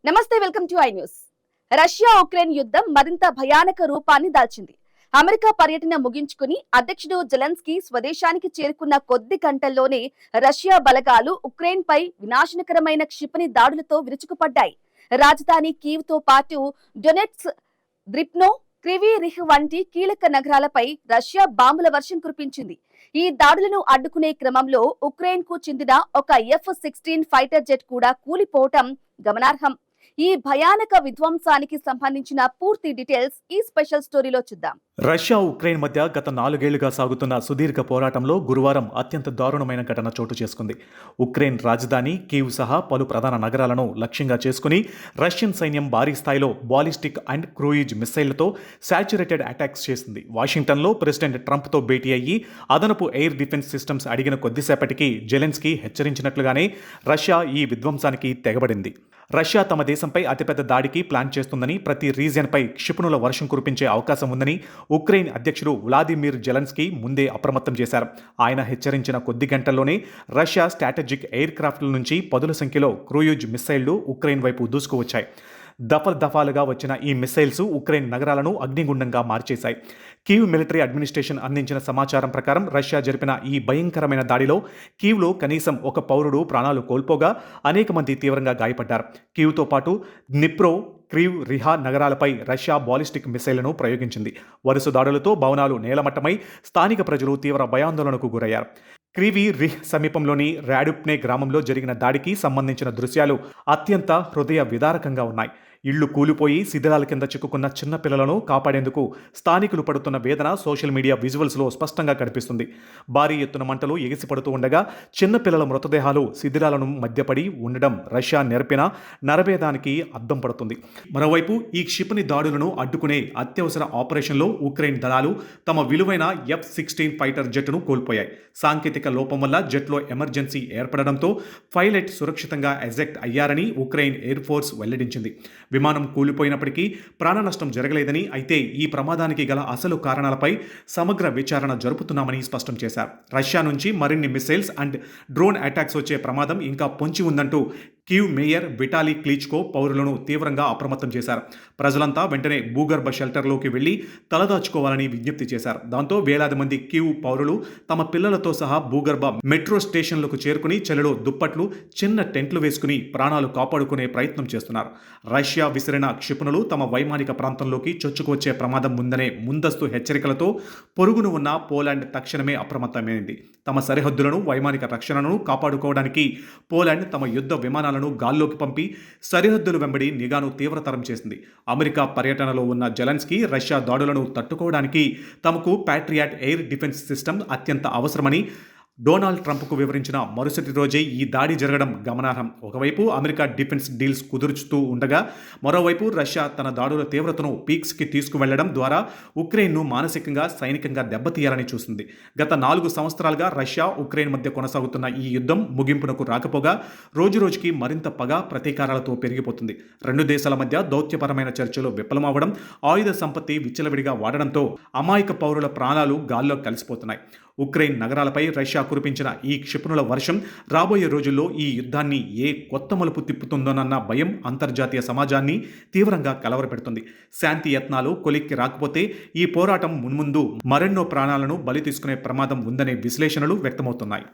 నమస్తే, welcome to I news. Russia Ukraine యుద్ధం మరింత భయానక రూపాన్ని దాల్చింది. అమెరికా పర్యటన ముగించుకుని అధ్యక్షుడు జెలెన్స్కీ స్వదేశానికి చేరుకున్న కొద్ది గంటల్లోనే రష్యా బలగాలు ఉక్రెయిన్ పై వినాశనకరమైన క్షిపణి దాడులతో విరుచుకుపడ్డాయి. రాజధాని కీవ్ తో పాటు డొనెట్స్క్, ద్నిప్రో, క్రివీ రిహ్ వంటి కీలక నగరాలపై రష్యా బాంబుల వర్షం కురిపించింది. ఈ దాడులను అడ్డుకునే క్రమంలో ఉక్రెయిన్ కు చెందిన ఒక F-16 ఫైటర్ జెట్ కూడా కూలిపోవటం గమనార్హం. ఈ భయానక విధ్వంసానికి సంబంధించిన పూర్తి డీటెయిల్స్ ఈ స్పెషల్ స్టోరీలో చూద్దాం. రష్యా ఉక్రెయిన్ మధ్య గత 4 ఏళ్లుగా సాగుతున్న సుదీర్ఘ పోరాటంలో గురువారం అత్యంత దారుణమైన ఘటన చోటు చేసుకుంది. ఉక్రెయిన్ రాజధాని కీవ్ సహా పలు ప్రధాన నగరాలను లక్ష్యంగా చేసుకుని రష్యన్ సైన్యం భారీ స్థాయిలో బాలిస్టిక్ అండ్ క్రూయిజ్ మిస్సైళ్లతో శాచ్యురేటెడ్ అటాక్స్ చేసింది. వాషింగ్టన్లో ప్రెసిడెంట్ ట్రంప్తో భేటీ అయ్యి అదనపు ఎయిర్ డిఫెన్స్ సిస్టమ్స్ అడిగిన కొద్దిసేపటికి జెలెన్స్కీ హెచ్చరించినట్లుగానే రష్యా ఈ విధ్వంసానికి తెగబడింది. రష్యా తమ దేశంపై అతిపెద్ద దాడికి ప్లాన్ చేస్తుందని, ప్రతి రీజియన్పై క్షిపణుల వర్షం కురిపించే అవకాశం ఉందని ఉక్రెయిన్ అధ్యక్షుడు వ్లాదిమిర్ జెలెన్స్కీ ముందే అప్రమత్తం చేశారు. ఆయన హెచ్చరించిన కొద్ది గంటల్లోనే రష్యా స్ట్రాటజిక్ ఎయిర్ క్రాఫ్ట్ల నుంచి పదుల సంఖ్యలో క్రూయిజ్ మిస్సైళ్లు ఉక్రెయిన్ వైపు దూసుకువచ్చాయి. దఫాలుగా వచ్చిన ఈ మిస్సైల్స్ ఉక్రెయిన్ నగరాలను అగ్నిగుండంగా మార్చేశాయి. కీవ్ మిలిటరీ అడ్మినిస్ట్రేషన్ అందించిన సమాచారం ప్రకారం రష్యా జరిపిన ఈ భయంకరమైన దాడిలో కీవ్లో కనీసం ఒక పౌరుడు ప్రాణాలు కోల్పోగా అనేక మంది తీవ్రంగా గాయపడ్డారు. కీవ్తో పాటు ద్నిప్రో, క్రివ్ రిహా నగరాలపై రష్యా బాలిస్టిక్ మిసైళ్లను ప్రయోగించింది. వరుస దాడులతో భవనాలు నేలమట్టమై స్థానిక ప్రజలు తీవ్ర భయాందోళనకు గురయ్యారు. క్రివీ రిహ్ సమీపంలోని రాడుప్నే గ్రామంలో జరిగిన దాడికి సంబంధించిన దృశ్యాలు అత్యంత హృదయ విదారకంగా ఉన్నాయి. ఇళ్లు కూలిపోయి శిథిలాల కింద చిక్కుకున్న చిన్న పిల్లలను కాపాడేందుకు స్థానికులు పడుతున్న వేదన సోషల్ మీడియా విజువల్స్లో స్పష్టంగా కనిపిస్తుంది. భారీ ఎత్తున మంటలు ఎగిసిపడుతూ ఉండగా చిన్న పిల్లల మృతదేహాలు శిథిలాలను మధ్యపడి ఉండడం రష్యా నెరపిన నరభేదానికి అద్దం పడుతుంది. మరోవైపు ఈ క్షిపణి దాడులను అడ్డుకునే అత్యవసర ఆపరేషన్లో ఉక్రెయిన్ దళాలు తమ విలువైన F-16 ఫైటర్ జెట్ను కోల్పోయాయి. సాంకేతిక లోపం వల్ల జెట్లో ఎమర్జెన్సీ ఏర్పడడంతో పైలట్ సురక్షితంగా ఎజెక్ట్ అయ్యారని ఉక్రెయిన్ ఎయిర్ ఫోర్స్ వెల్లడించింది. విమానం కూలిపోయినప్పటికీ ప్రాణ నష్టం జరగలేదని, అయితే ఈ ప్రమాదానికి గల అసలు కారణాలపై సమగ్ర విచారణ జరుపుతున్నామని స్పష్టం చేశారు. రష్యా నుంచి మరిన్ని మిసైల్స్ అండ్ డ్రోన్ అటాక్స్ వచ్చే ప్రమాదం ఇంకా పొంచి ఉందంటూ కీవ్ మేయర్ విటాలీ క్లీచ్కో పౌరులను తీవ్రంగా అప్రమత్తం చేశారు. ప్రజలంతా వెంటనే భూగర్భ షెల్టర్లోకి వెళ్లి తలదాచుకోవాలని విజ్ఞప్తి చేశారు. దాంతో వేలాది మంది కీవ్ పౌరులు తమ పిల్లలతో సహా భూగర్భ మెట్రో స్టేషన్లకు చేరుకుని చలిలో దుప్పట్లు, చిన్న టెంట్లు వేసుకుని ప్రాణాలు కాపాడుకునే ప్రయత్నం చేస్తున్నారు. రష్యా విసిరిన క్షిపణులు తమ వైమానిక ప్రాంతంలోకి చొచ్చుకొచ్చే ప్రమాదం ఉందనే ముందస్తు హెచ్చరికలతో పొరుగును ఉన్న పోలాండ్ తక్షణమే అప్రమత్తమైంది. తమ సరిహద్దులను, వైమానిక రక్షణను కాపాడుకోవడానికి పోలాండ్ తమ యుద్ధ విమానాలను గాల్లోకి పంపి సరిహద్దుల వెంబడి నిఘాను తీవ్రతరం చేసింది. అమెరికా పర్యటనలో ఉన్న జెలెన్స్కీ రష్యా దాడులను తట్టుకోవడానికి తమకు ప్యాట్రియాట్ ఎయిర్ డిఫెన్స్ సిస్టమ్ అత్యంత అవసరమని డొనాల్డ్ ట్రంప్కు వివరించిన మరుసటి రోజే ఈ దాడి జరగడం గమనార్హం. ఒకవైపు అమెరికా డిఫెన్స్ డీల్స్ కుదుర్చుతూ ఉండగా మరోవైపు రష్యా తన దాడుల తీవ్రతను పీక్స్కి తీసుకువెళ్లడం ద్వారా ఉక్రెయిన్ను మానసికంగా, సైనికంగా దెబ్బతీయాలని చూస్తుంది. గత 4 సంవత్సరాలుగా రష్యా ఉక్రెయిన్ మధ్య కొనసాగుతున్న ఈ యుద్ధం ముగింపునకు రాకపోగా రోజురోజుకి మరింత పగ, ప్రతీకారాలతో పెరిగిపోతుంది. రెండు దేశాల మధ్య దౌత్యపరమైన చర్చలు విఫలమవ్వడం, ఆయుధ సంపత్తి విచ్చలవిడిగా వాడడంతో అమాయక పౌరుల ప్రాణాలు గాల్లో కలిసిపోతున్నాయి. ఉక్రెయిన్ నగరాలపై రష్యా కురిపించిన ఈ క్షిపణుల వర్షం రాబోయే రోజుల్లో ఈ యుద్ధాన్ని ఏ కొత్త మలుపు తిప్పుతుందోనన్న భయం అంతర్జాతీయ సమాజాన్ని తీవ్రంగా కలవరపెడుతుంది. శాంతి యత్నాలు కొలిక్కి రాకపోతే ఈ పోరాటం మున్ముందు మరెన్నో ప్రాణాలను బలి తీసుకునే ప్రమాదం ఉందనే విశ్లేషణలు వ్యక్తమవుతున్నాయి.